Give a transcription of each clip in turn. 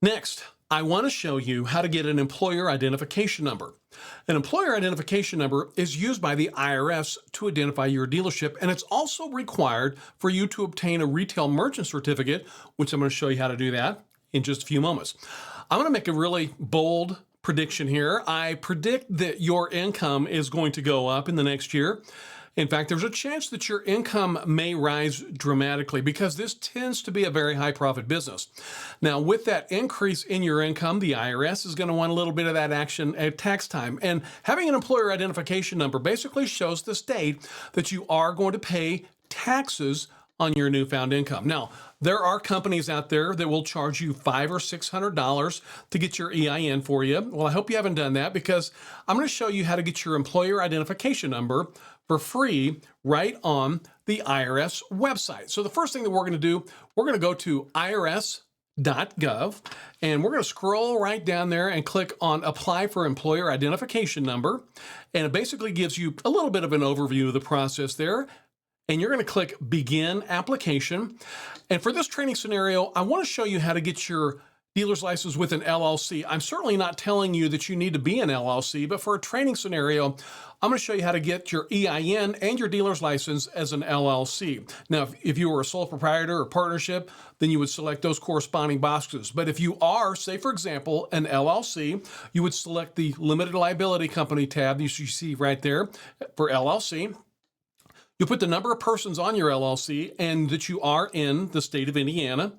Next, I want to show you how to get an employer identification number. An employer identification number is used by the IRS to identify your dealership, and it's also required for you to obtain a retail merchant certificate, which I'm going to show you how to do that in just a few moments. I'm going to make a really bold prediction here. I predict that your income is going to go up in the next year. In fact, there's a chance that your income may rise dramatically because this tends to be a very high profit business. Now, with that increase in your income, the IRS is going to want a little bit of that action at tax time. And having an employer identification number basically shows the state that you are going to pay taxes on your newfound income. Now, there are companies out there that will charge you $500 or $600 to get your EIN for you. Well, I hope you haven't done that because I'm going to show you how to get your employer identification number for free right on the IRS website. So the first thing that we're going to do, we're going to go to irs.gov and we're going to scroll right down there and click on apply for employer identification number. And it basically gives you a little bit of an overview of the process there. And you're going to click begin application. And for this training scenario, I want to show you how to get your dealer's license with an LLC. I'm certainly not telling you that you need to be an LLC, but for a training scenario, I'm going to show you how to get your EIN and your dealer's license as an LLC. Now, if you were a sole proprietor or partnership, then you would select those corresponding boxes. But if you are, say for example, an LLC, you would select the limited liability company tab that you see right there for LLC. You put the number of persons on your LLC and that you are in the state of Indiana.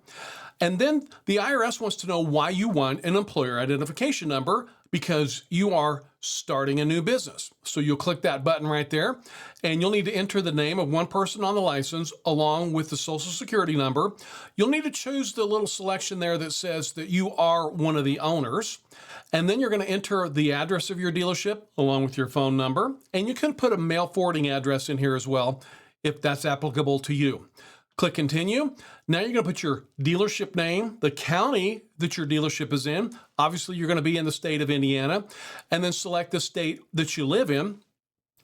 And then the IRS wants to know why you want an employer identification number because you are starting a new business. So you'll click that button right there and you'll need to enter the name of one person on the license along with the social security number. You'll need to choose the little selection there that says that you are one of the owners. And then you're going to enter the address of your dealership along with your phone number. And you can put a mail forwarding address in here as well if that's applicable to you. Click continue. Now you're going to put your dealership name, the county that your dealership is in. Obviously, you're going to be in the state of Indiana, and then select the state that you live in.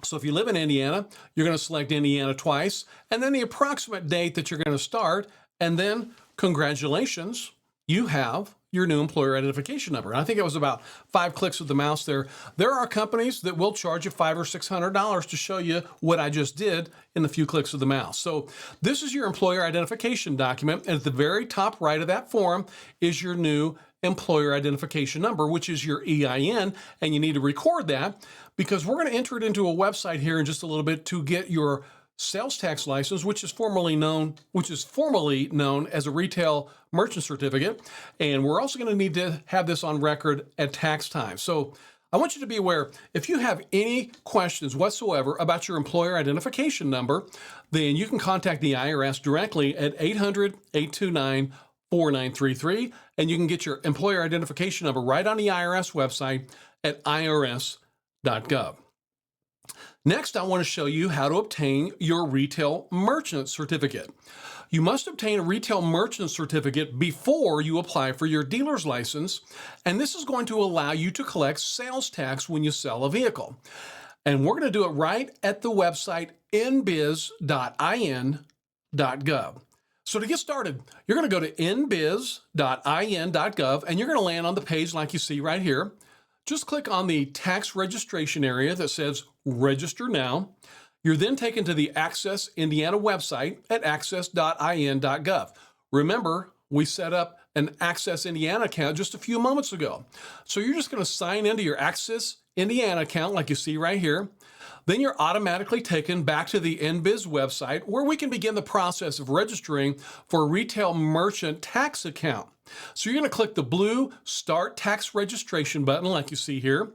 So if you live in Indiana, you're going to select Indiana twice, and then the approximate date that you're going to start, and then congratulations, you have your new employer identification number. And I think it was about 5 clicks of the mouse there. There are companies that will charge you $500 or $600 to show you what I just did in a few clicks of the mouse. So this is your employer identification document. And at the very top right of that form is your new employer identification number, which is your EIN. And you need to record that because we're going to enter it into a website here in just a little bit to get your sales tax license, which is formally known as a retail merchant certificate. And we're also going to need to have this on record at tax time. So I want you to be aware, if you have any questions whatsoever about your employer identification number, then you can contact the IRS directly at 800-829-4933, and you can get your employer identification number right on the IRS website at irs.gov. Next, I want to show you how to obtain your retail merchant certificate. You must obtain a retail merchant certificate before you apply for your dealer's license, and this is going to allow you to collect sales tax when you sell a vehicle. And we're going to do it right at the website nbiz.in.gov. So to get started, you're going to go to nbiz.in.gov, and you're going to land on the page like you see right here. Just click on the tax registration area that says Register Now. You're then taken to the Access Indiana website at access.in.gov. Remember, we set up an Access Indiana account just a few moments ago. So you're just going to sign into your Access Indiana account like you see right here. Then you're automatically taken back to the NBIZ website where we can begin the process of registering for a retail merchant tax account. So you're going to click the blue Start Tax Registration button like you see here.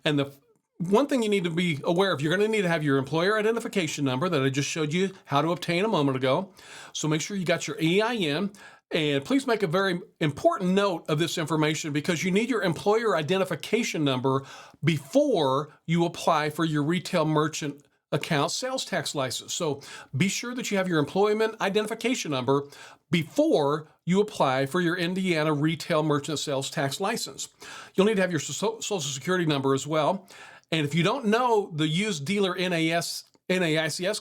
And the one thing you need to be aware of, you're going to need to have your employer identification number that I just showed you how to obtain a moment ago. So make sure you got your EIN. And please make a very important note of this information because you need your employer identification number before you apply for your retail merchant account sales tax license. So be sure that you have your employment identification number before you apply for your Indiana retail merchant sales tax license. You'll need to have your social security number as well. And if you don't know, the used dealer NAICS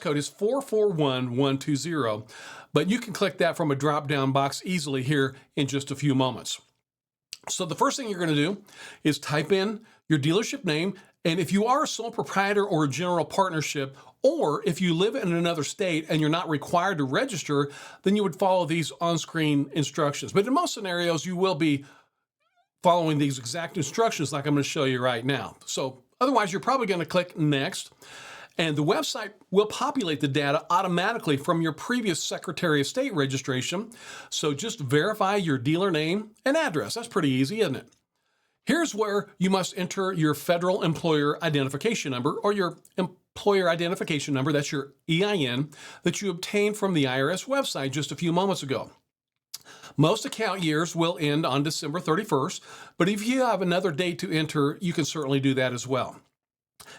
code is 441120, but you can click that from a drop-down box easily here in just a few moments. So the first thing you're going to do is type in your dealership name. And if you are a sole proprietor or a general partnership, or if you live in another state and you're not required to register, then you would follow these on-screen instructions. But in most scenarios, you will be following these exact instructions like I'm going to show you right now. So otherwise, you're probably going to click Next. And the website will populate the data automatically from your previous Secretary of State registration. So just verify your dealer name and address. That's pretty easy, isn't it? Here's where you must enter your federal employer identification number, or your employer identification number, that's your EIN, that you obtained from the IRS website just a few moments ago. Most account years will end on December 31st, but if you have another date to enter, you can certainly do that as well.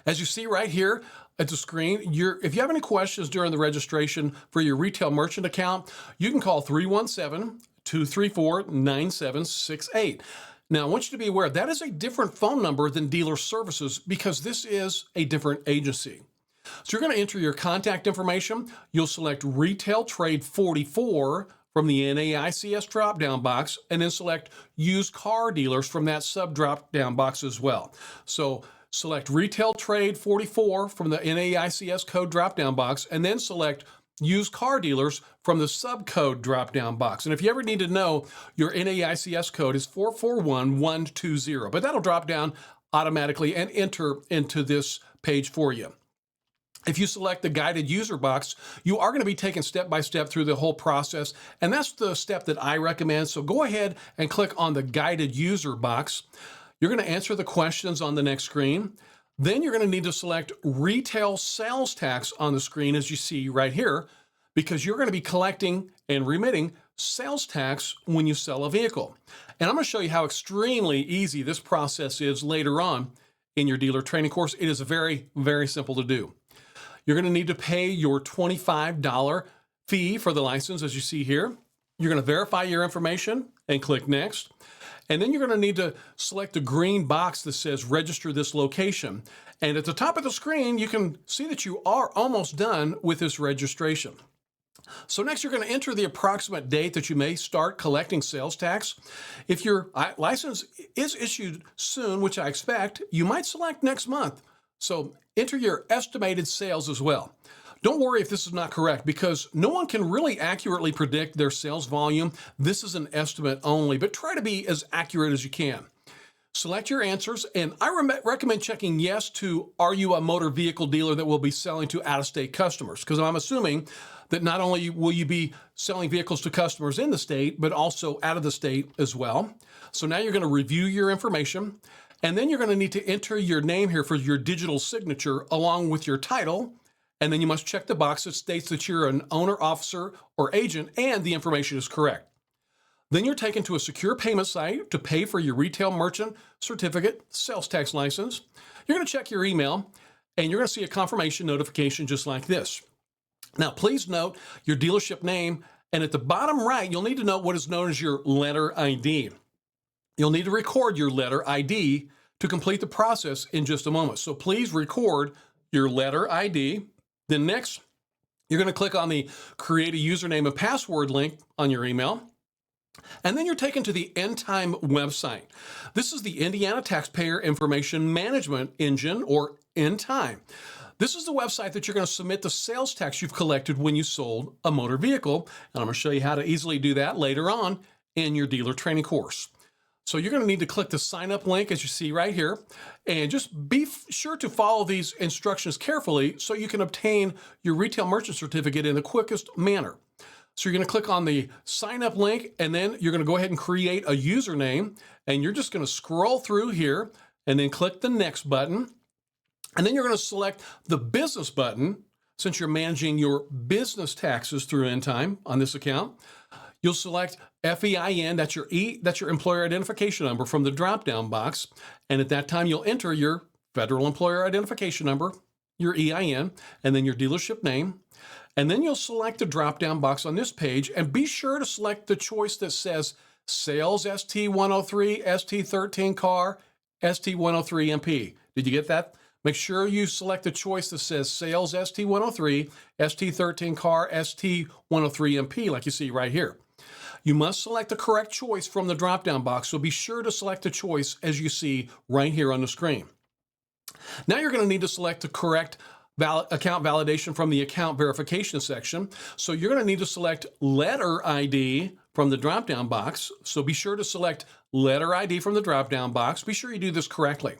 As you see right here at the screen, if you have any questions during the registration for your retail merchant account, you can call 317-234-9768. Now, I want you to be aware that is a different phone number than Dealer Services because this is a different agency. So you're going to enter your contact information. You'll select Retail Trade 44 from the NAICS drop-down box, and then select Used Car Dealers from that sub-drop-down box as well. So select Retail Trade 44 from the NAICS code drop-down box, and then select Used Car Dealers from the subcode drop-down box. And if you ever need to know, your NAICS code is 441120, but that'll drop down automatically and enter into this page for you. If you select the guided user box, you are going to be taken step by step through the whole process, and that's the step that I recommend. So go ahead and click on the guided user box. You're going to answer the questions on the next screen. Then you're going to need to select retail sales tax on the screen, as you see right here, because you're going to be collecting and remitting sales tax when you sell a vehicle. And I'm going to show you how extremely easy this process is later on in your dealer training course. It is very, very simple to do. You're going to need to pay your $25 fee for the license, as you see here. You're going to verify your information and click Next. And then you're going to need to select the green box that says Register this location. And at the top of the screen, you can see that you are almost done with this registration. So next, you're going to enter the approximate date that you may start collecting sales tax. If your license is issued soon, which I expect, you might select next month. So enter your estimated sales as well. Don't worry if this is not correct, because no one can really accurately predict their sales volume. This is an estimate only, but try to be as accurate as you can. Select your answers, and I recommend checking yes to, are you a motor vehicle dealer that will be selling to out-of-state customers? Because I'm assuming that not only will you be selling vehicles to customers in the state, but also out of the state as well. So now you're going to review your information, and then you're going to need to enter your name here for your digital signature along with your title. And then you must check the box that states that you're an owner, officer, or agent, and the information is correct. Then you're taken to a secure payment site to pay for your retail merchant certificate sales tax license. You're going to check your email, and you're going to see a confirmation notification just like this. Now, please note your dealership name, and at the bottom right, you'll need to note what is known as your letter ID. You'll need to record your letter ID to complete the process in just a moment. So please record your letter ID. Then next, you're going to click on the Create a Username and Password link on your email. And then you're taken to the Endtime website. This is the Indiana Taxpayer Information Management Engine, or Endtime. This is the website that you're going to submit the sales tax you've collected when you sold a motor vehicle. And I'm going to show you how to easily do that later on in your dealer training course. So you're going to need to click the sign up link, as you see right here, and just be sure to follow these instructions carefully so you can obtain your retail merchant certificate in the quickest manner. So you're going to click on the sign up link, and then you're going to go ahead and create a username, and you're just going to scroll through here and then click the next button. And then you're going to select the business button, since you're managing your business taxes through Endtime on this account. You'll select FEIN, that's your employer identification number from the drop-down box. And at that time, you'll enter your federal employer identification number, your EIN, and then your dealership name. And then you'll select the drop-down box on this page, and be sure to select the choice that says Sales ST103, ST13 Car, ST103MP. Did you get that? Make sure you select the choice that says Sales ST103, ST13 Car, ST103MP, like you see right here. You must select the correct choice from the drop-down box, so be sure to select the choice as you see right here on the screen. Now you're going to need to select the correct account validation from the account verification section. So you're going to need to select letter ID from the drop-down box. So be sure to select letter ID from the drop-down box. Be sure you do this correctly.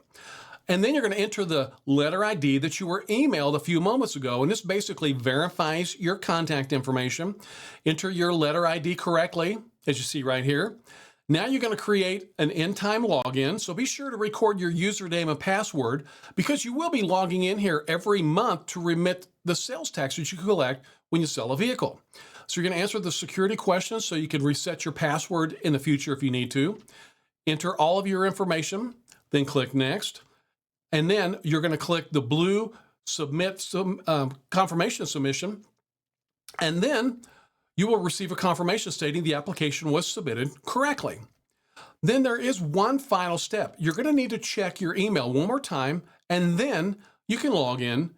And then you're going to enter the letter ID that you were emailed a few moments ago. And this basically verifies your contact information. Enter your letter ID correctly, as you see right here. Now you're going to create an in-time login, so be sure to record your username and password because you will be logging in here every month to remit the sales tax that you collect when you sell a vehicle. So you're going to answer the security questions so you can reset your password in the future if you need to. Enter all of your information, then click Next. And then you're going to click the blue Submit Confirmation Submission, and then you will receive a confirmation stating the application was submitted correctly. Then there is one final step. You're going to need to check your email one more time, and then you can log in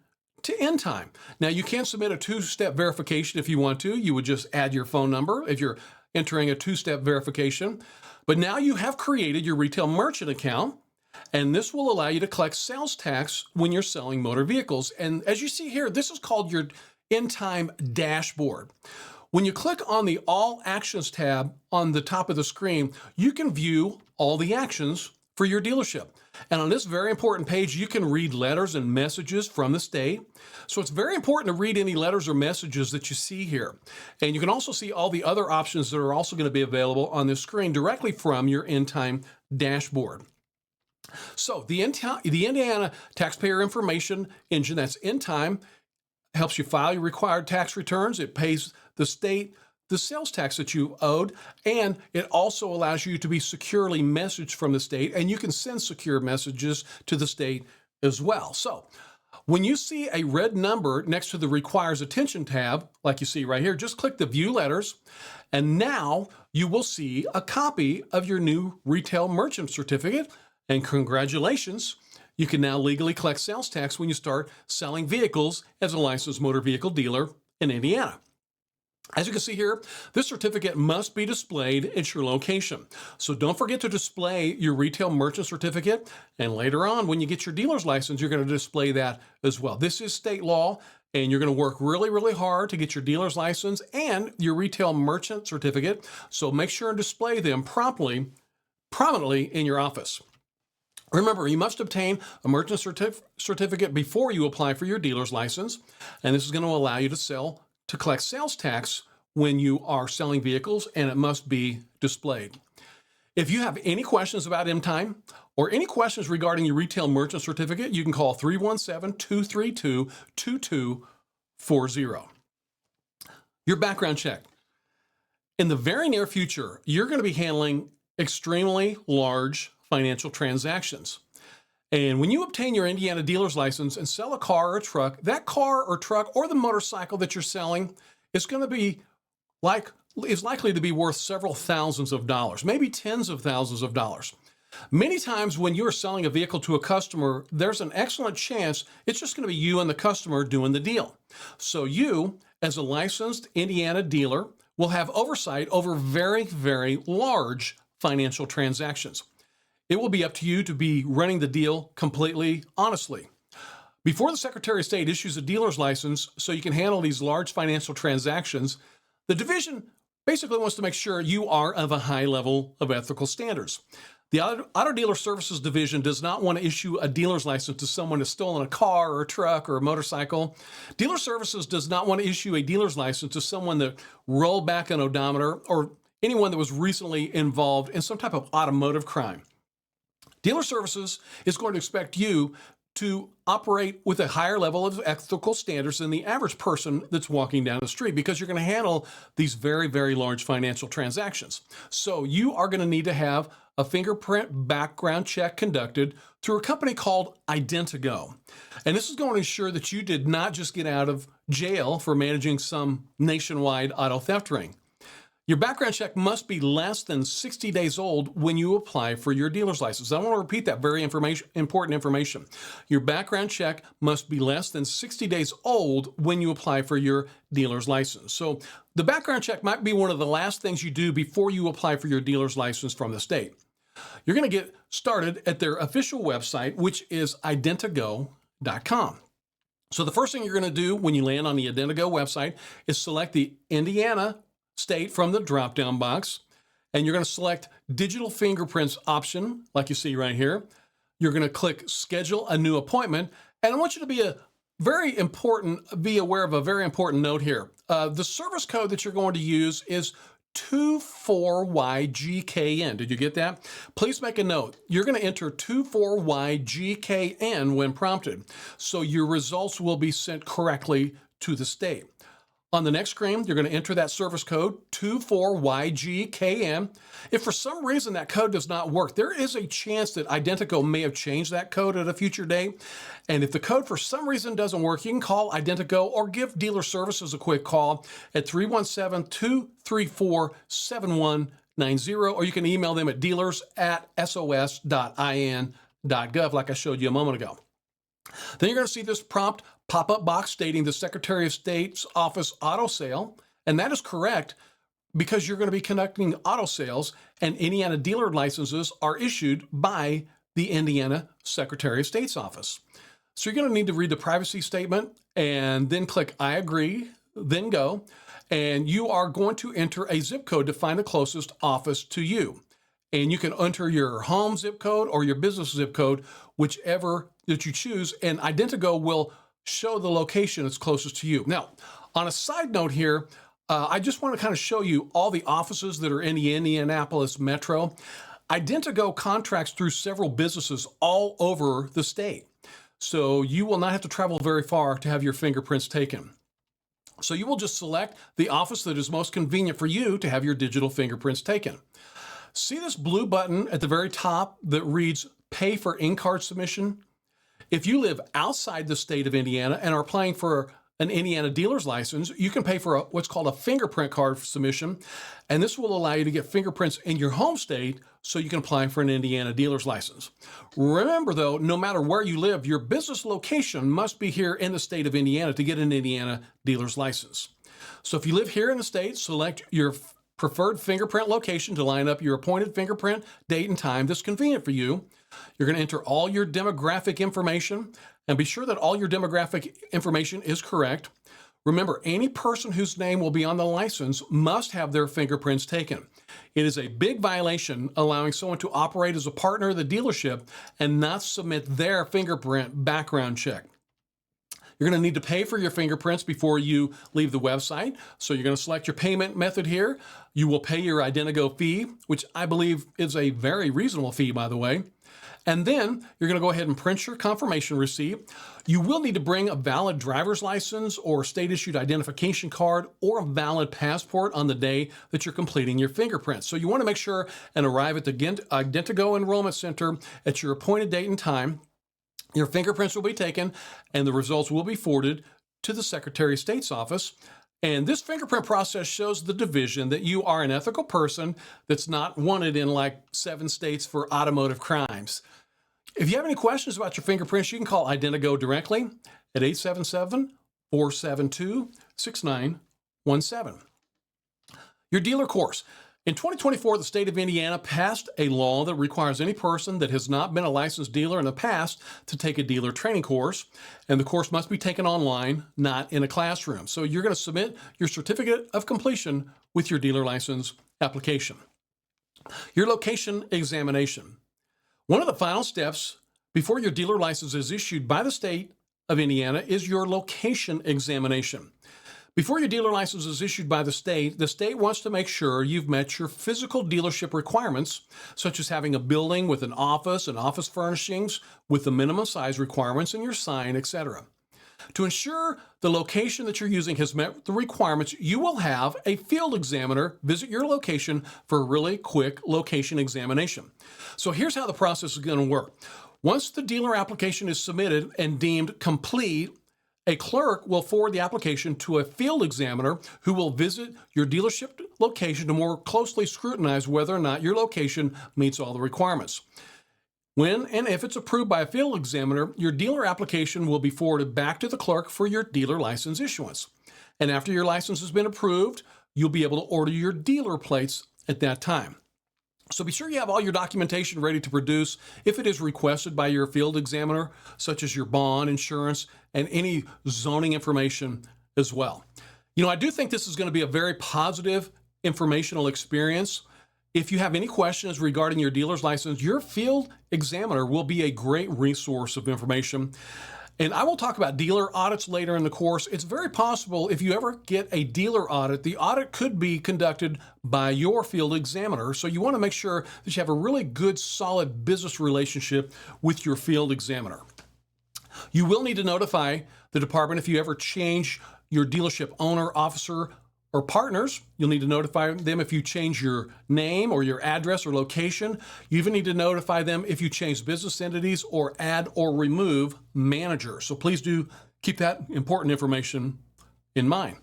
to InTime. Now, you can submit a two-step verification if you want to. You would just add your phone number if you're entering a two-step verification. But now you have created your retail merchant account, and this will allow you to collect sales tax when you're selling motor vehicles. And as you see here, this is called your InTime dashboard. When you click on the All Actions tab on the top of the screen, you can view all the actions for your dealership. And on this very important page, you can read letters and messages from the state. So it's very important to read any letters or messages that you see here. And you can also see all the other options that are also going to be available on this screen directly from your InTime dashboard. So the Indiana Taxpayer Information Engine, that's InTime, helps you file your required tax returns. It pays the state the sales tax that you owed, and it also allows you to be securely messaged from the state, and you can send secure messages to the state as well. So when you see a red number next to the Requires Attention tab, like you see right here, just click the View Letters, and now you will see a copy of your new retail merchant certificate, and congratulations, you can now legally collect sales tax when you start selling vehicles as a licensed motor vehicle dealer in Indiana. As you can see here, this certificate must be displayed at your location. So don't forget to display your retail merchant certificate, and later on when you get your dealer's license, you're going to display that as well. This is state law, and you're going to work really, really hard to get your dealer's license and your retail merchant certificate. So make sure and display them prominently in your office. Remember, you must obtain a merchant certificate before you apply for your dealer's license, and this is going to allow you to collect sales tax when you are selling vehicles, and it must be displayed. If you have any questions about InTime or any questions regarding your retail merchant certificate, you can call 317-232-2240. Your background check. In the very near future, you're going to be handling extremely large financial transactions. And when you obtain your Indiana dealer's license and sell a car or a truck, that car or truck or the motorcycle that you're selling is likely to be worth several thousands of dollars, maybe tens of thousands of dollars. Many times when you're selling a vehicle to a customer, there's an excellent chance it's just going to be you and the customer doing the deal. So you, as a licensed Indiana dealer, will have oversight over very, very large financial transactions. It will be up to you to be running the deal completely honestly. Before the Secretary of State issues a dealer's license so you can handle these large financial transactions, the division basically wants to make sure you are of a high level of ethical standards. The Auto Dealer Services Division does not want to issue a dealer's license to someone who's stolen a car or a truck or a motorcycle. Dealer Services does not want to issue a dealer's license to someone that rolled back an odometer or anyone that was recently involved in some type of automotive crime. Dealer Services is going to expect you to operate with a higher level of ethical standards than the average person that's walking down the street because you're going to handle these very, very large financial transactions. So you are going to need to have a fingerprint background check conducted through a company called Identigo. And this is going to ensure that you did not just get out of jail for managing some nationwide auto theft ring. Your background check must be less than 60 days old when you apply for your dealer's license. I want to repeat that very important information. Your background check must be less than 60 days old when you apply for your dealer's license. So the background check might be one of the last things you do before you apply for your dealer's license from the state. You're going to get started at their official website, which is identigo.com. So the first thing you're going to do when you land on the Identigo website is select the Indiana state from the drop-down box, and you're going to select digital fingerprints option, like you see right here. You're going to click schedule a new appointment, and I want you to be aware of a very important note here. The service code that you're going to use is 24YGKN. Did you get that? Please make a note. You're going to enter 24YGKN when prompted, so your results will be sent correctly to the state. On the next screen, you're going to enter that service code 24YGKN. If for some reason that code does not work, there is a chance that Identigo may have changed that code at a future date. And if the code for some reason doesn't work, you can call Identigo or give Dealer Services a quick call at 317-234-7190, or you can email them at dealers@sos.in.gov, like I showed you a moment ago. Then you're going to see this prompt pop-up box stating the Secretary of State's office auto sale, and that is correct because you're going to be conducting auto sales, and Indiana dealer licenses are issued by the Indiana Secretary of State's office. So you're going to need to read the privacy statement and then click I agree, then go, and you are going to enter a zip code to find the closest office to you. And you can enter your home zip code or your business zip code, whichever that you choose, and Identigo will show the location that's closest to you. Now, on a side note here, I just want to kind of show you all the offices that are in the Indianapolis metro. Identigo contracts through several businesses all over the state, so you will not have to travel very far to have your fingerprints taken. So you will just select the office that is most convenient for you to have your digital fingerprints taken. See this blue button at the very top that reads Pay for in-card submission? If you live outside the state of Indiana and are applying for an Indiana dealer's license, you can pay for what's called a fingerprint card submission, and this will allow you to get fingerprints in your home state so you can apply for an Indiana dealer's license. Remember though, no matter where you live, your business location must be here in the state of Indiana to get an Indiana dealer's license. So if you live here in the state, select your preferred fingerprint location to line up your appointed fingerprint date and time that's convenient for you. You're going to enter all your demographic information and be sure that all your demographic information is correct. Remember, any person whose name will be on the license must have their fingerprints taken. It is a big violation allowing someone to operate as a partner of the dealership and not submit their fingerprint background check. You're going to need to pay for your fingerprints before you leave the website. So you're going to select your payment method here. You will pay your Identigo fee, which I believe is a very reasonable fee, by the way. And then you're going to go ahead and print your confirmation receipt. You will need to bring a valid driver's license or state-issued identification card or a valid passport on the day that you're completing your fingerprints. So you want to make sure and arrive at the Identigo Enrollment Center at your appointed date and time. Your fingerprints will be taken and the results will be forwarded to the Secretary of State's office. And this fingerprint process shows the division that you are an ethical person that's not wanted in like 7 states for automotive crimes. If you have any questions about your fingerprints, you can call Identigo directly at 877-472-6917. Your dealer course. In 2024, the state of Indiana passed a law that requires any person that has not been a licensed dealer in the past to take a dealer training course, and the course must be taken online, not in a classroom. So you're going to submit your certificate of completion with your dealer license application. Your location examination. One of the final steps before your dealer license is issued by the state of Indiana is your location examination. Before your dealer license is issued by the state wants to make sure you've met your physical dealership requirements, such as having a building with an office and office furnishings with the minimum size requirements and your sign, etc. To ensure the location that you're using has met the requirements, you will have a field examiner visit your location for a really quick location examination. So here's how the process is going to work. Once the dealer application is submitted and deemed complete, A clerk will forward the application to a field examiner who will visit your dealership location to more closely scrutinize whether or not your location meets all the requirements. When and if it's approved by a field examiner, your dealer application will be forwarded back to the clerk for your dealer license issuance. And after your license has been approved, you'll be able to order your dealer plates at that time. So be sure you have all your documentation ready to produce if it is requested by your field examiner, such as your bond, insurance, and any zoning information as well. I do think this is going to be a very positive informational experience. If you have any questions regarding your dealer's license, your field examiner will be a great resource of information. And I will talk about dealer audits later in the course. It's very possible if you ever get a dealer audit, the audit could be conducted by your field examiner. So you want to make sure that you have a really good, solid business relationship with your field examiner. You will need to notify the department if you ever change your dealership owner, officer, or partners. You'll need to notify them if you change your name or your address or location. You even need to notify them if you change business entities or add or remove managers. So please do keep that important information in mind.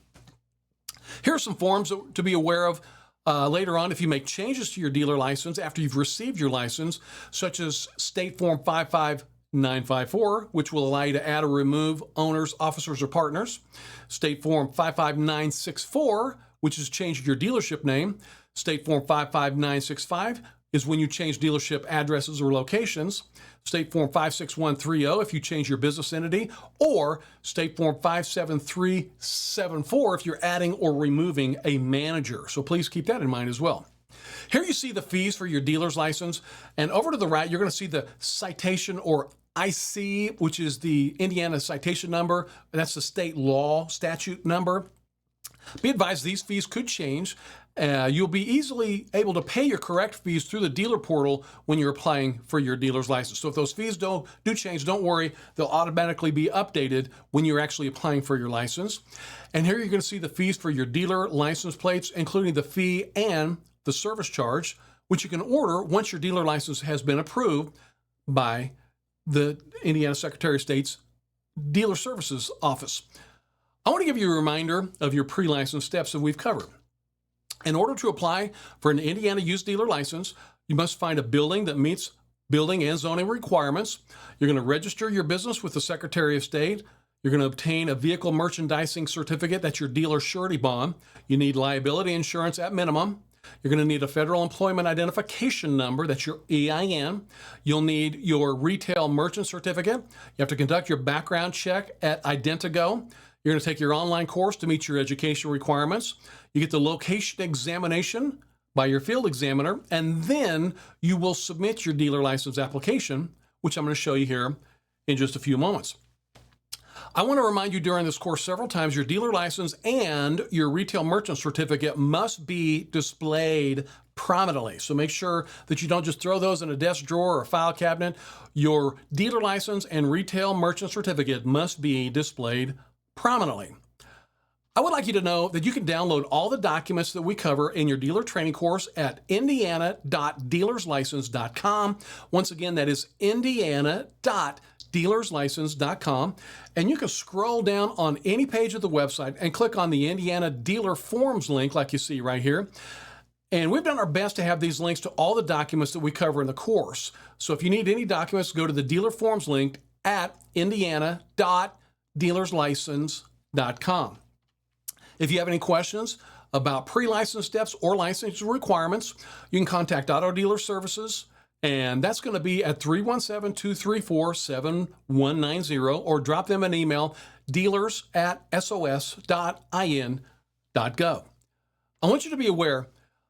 Here are some forms to be aware of later on if you make changes to your dealer license after you've received your license, such as State Form 55954, which will allow you to add or remove owners, officers, or partners. State Form 55964, which is changing your dealership name. State Form 55965 is when you change dealership addresses or locations. State Form 56130 if you change your business entity, or State Form 57374 if you're adding or removing a manager. So please keep that in mind as well. Here you see the fees for your dealer's license, and over to the right, you're going to see the citation or IC, which is the Indiana citation number. That's the state law statute number. Be advised these fees could change. You'll be easily able to pay your correct fees through the dealer portal when you're applying for your dealer's license. So if those fees do change, don't worry. They'll automatically be updated when you're actually applying for your license. And here you're going to see the fees for your dealer license plates, including the fee and the service charge, which you can order once your dealer license has been approved by the Indiana Secretary of State's Dealer Services Office. I want to give you a reminder of your pre-license steps that we've covered. In order to apply for an Indiana used dealer license, you must find a building that meets building and zoning requirements. You're going to register your business with the Secretary of State. You're going to obtain a vehicle merchandising certificate. That's your dealer surety bond. You need liability insurance at minimum. You're going to need a federal employment identification number. That's your EIN. You'll need your retail merchant certificate. You have to conduct your background check at Identigo. You're going to take your online course to meet your education requirements. You get the location examination by your field examiner, and then you will submit your dealer license application, which I'm going to show you here in just a few moments. I want to remind you during this course several times your dealer license and your retail merchant certificate must be displayed prominently. So make sure that you don't just throw those in a desk drawer or a file cabinet. Your dealer license and retail merchant certificate must be displayed prominently. I would like you to know that you can download all the documents that we cover in your dealer training course at indiana.dealerslicense.com. Once again, that is indiana.dealerslicense.com. And you can scroll down on any page of the website and click on the Indiana Dealer Forms link like you see right here. And we've done our best to have these links to all the documents that we cover in the course. So if you need any documents, go to the Dealer Forms link at indiana.dealerslicense.com. If you have any questions about pre-license steps or license requirements, you can contact Auto Dealer Services, and that's going to be at 317-234-7190, or drop them an email, dealers@sos.in.gov. I want you to be aware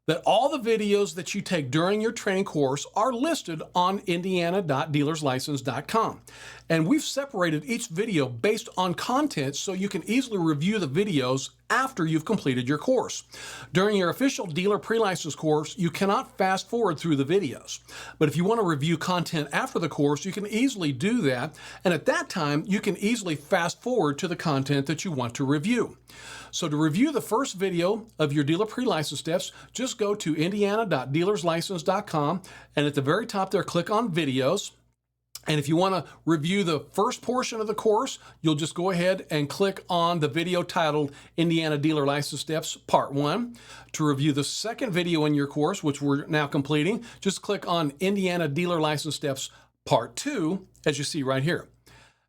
that all the videos that you take during your training course are listed on indiana.dealerslicense.com. And we've separated each video based on content so you can easily review the videos after you've completed your course. During your official dealer pre-license course, you cannot fast forward through the videos. But if you want to review content after the course, you can easily do that. And at that time, you can easily fast forward to the content that you want to review. So to review the first video of your dealer pre-license steps, just go to indiana.dealerslicense.com, and at the very top there, click on videos. And if you want to review the first portion of the course, you'll just go ahead and click on the video titled Indiana Dealer License Steps Part 1. To review the second video in your course, which we're now completing, just click on Indiana Dealer License Steps Part 2, as you see right here.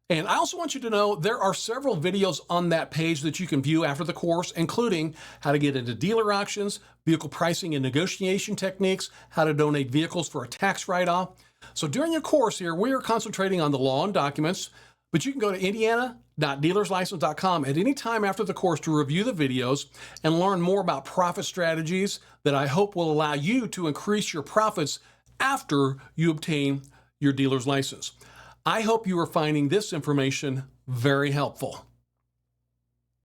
And I also want you to know there are several videos on that page that you can view after the course, including how to get into dealer auctions, vehicle pricing and negotiation techniques, how to donate vehicles for a tax write-off. So during your course here, we are concentrating on the law and documents, but you can go to indiana.dealerslicense.com at any time after the course to review the videos and learn more about profit strategies that I hope will allow you to increase your profits after you obtain your dealer's license. I hope you are finding this information very helpful.